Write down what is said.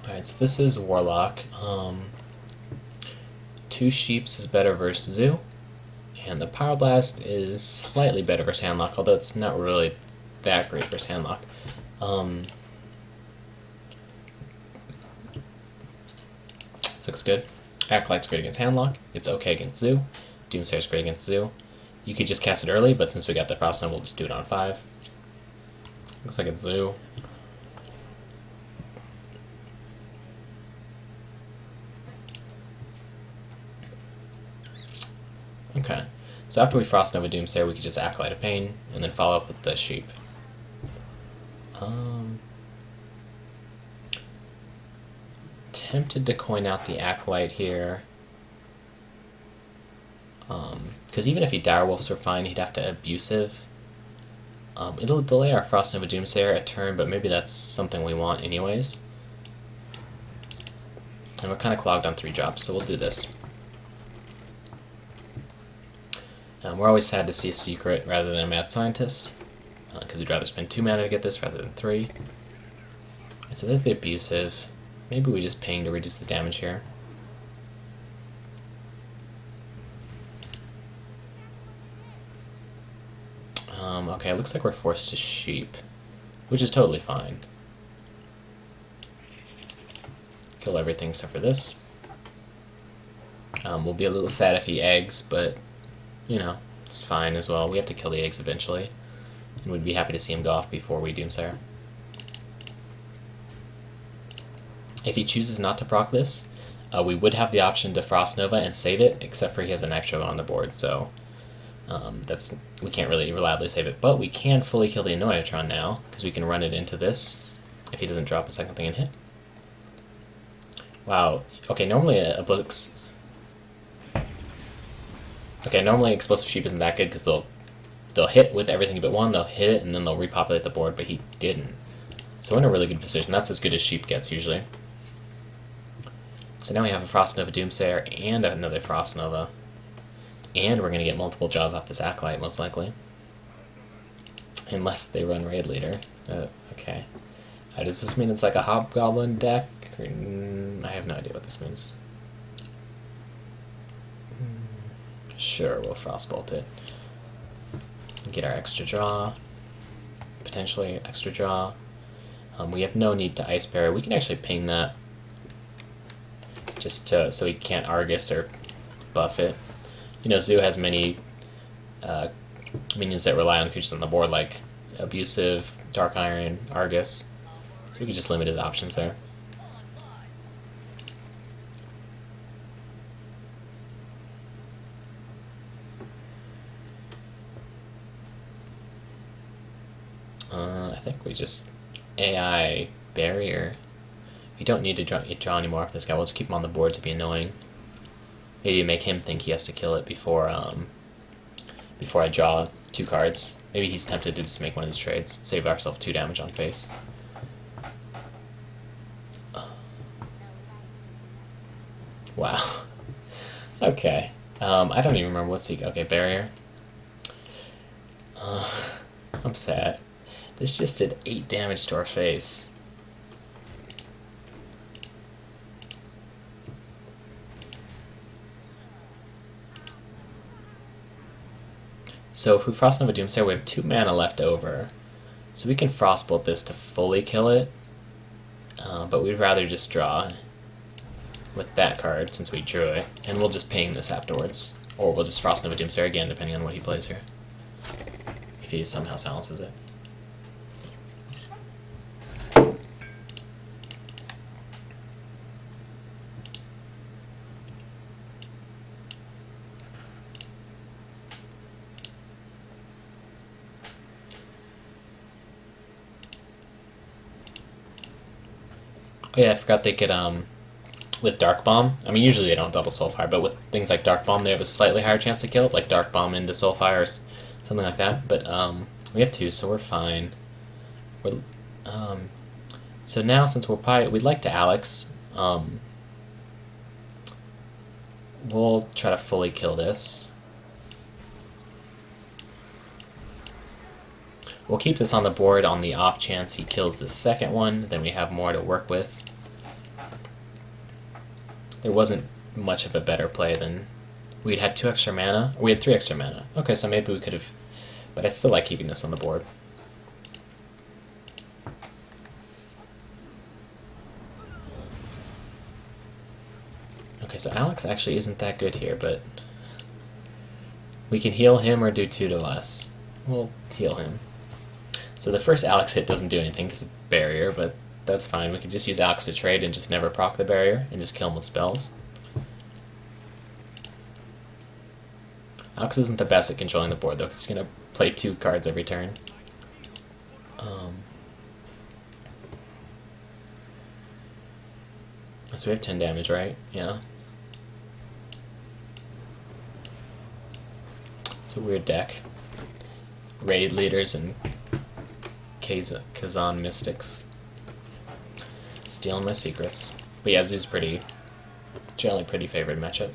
Alright, so this is Warlock. 2 Sheeps is better versus Zoo, and the Power Blast is slightly better versus Handlock, although it's not really that great versus Handlock. This looks good. Acolyte's great against Handlock. It's okay against Zoo. Doomsayer's great against Zoo. You could just cast it early, but since we got the Frost Nova, we'll just do it on 5. Looks like it's Zoo. Okay, so after we Frost Nova Doomsayer, we could just Acolyte of Pain, and then follow up with the Sheep. Tempted to coin out the Acolyte here. Because even if he Direwolves are fine, he'd have to Abusive. It'll delay our Frost Nova Doomsayer a turn, but maybe that's something we want anyways. And we're kind of clogged on 3 drops, so we'll do this. We're always sad to see a Secret rather than a Mad Scientist, because we'd rather spend 2 mana to get this rather than 3. And so there's the Abusive. Maybe we just ping to reduce the damage here. Okay, it looks like we're forced to Sheep, which is totally fine. Kill everything except for this. We'll be a little sad if he eggs, but, you know, it's fine as well. We have to kill the eggs eventually, and we'd be happy to see him go off before we Doomsayer. If he chooses not to proc this, we would have the option to Frost Nova and save it, except for he has an extra one on the board, so we can't really reliably save it. But we can fully kill the Annoyatron now, because we can run it into this if he doesn't drop a second thing and hit. Wow. Okay, normally normally Explosive Sheep isn't that good, because they'll hit with everything but one, they'll hit it, and then they'll repopulate the board, but he didn't. So we're in a really good position. That's as good as Sheep gets, usually. So now we have a Frost Nova Doomsayer and another Frost Nova. And we're going to get multiple draws off this Acolyte, most likely. Unless they run Raid Leader. Okay. Does this mean it's like a Hobgoblin deck? I have no idea what this means. Sure, we'll Frostbolt it. Get our extra draw. Potentially extra draw. We have no need to Ice Barrier. We can actually ping that. Just so he can't Argus or buff it. You know, Zoo has many minions that rely on creatures on the board, like Abusive, Dark Iron, Argus. So we can just limit his options there. I think we just AI Barrier. We don't need to draw any more off this guy. We'll just keep him on the board to be annoying. Maybe make him think he has to kill it before I draw 2 cards. Maybe he's tempted to just make one of his trades, save ourselves 2 damage on face. Wow. Okay. I don't even remember what's okay, Barrier. I'm sad. This just did 8 damage to our face. So if we Frost Nova Doomsayer, we have 2 mana left over. So we can Frostbolt this to fully kill it, but we'd rather just draw with that card since we drew it, and we'll just ping this afterwards. Or we'll just Frost Nova Doomsayer again, depending on what he plays here. If he somehow silences it. Oh yeah, I forgot they could, with Dark Bomb, I mean usually they don't double Soulfire, but with things like Dark Bomb they have a slightly higher chance to kill it, like Dark Bomb into Soulfire or something like that, but we have 2, so we're fine. So now since we'd like to Alex, we'll try to fully kill this. We'll keep this on the board on the off chance he kills the second one, then we have more to work with. there wasn't much of a better play than... We'd had 2 extra mana. We had 3 extra mana. Okay, so maybe we could have... But I still like keeping this on the board. Okay, so Alex actually isn't that good here, but... We can heal him or do 2 to us. We'll heal him. So the first Alex hit doesn't do anything because it's barrier, but that's fine. We can just use Alex to trade and just never proc the barrier and just kill him with spells. Alex isn't the best at controlling the board, though, because he's going to play 2 cards every turn. So we have 10 damage, right? Yeah. It's a weird deck. Raid leaders and Kazan mystics. Stealing my secrets. But yeah, Zoo's generally pretty favored matchup.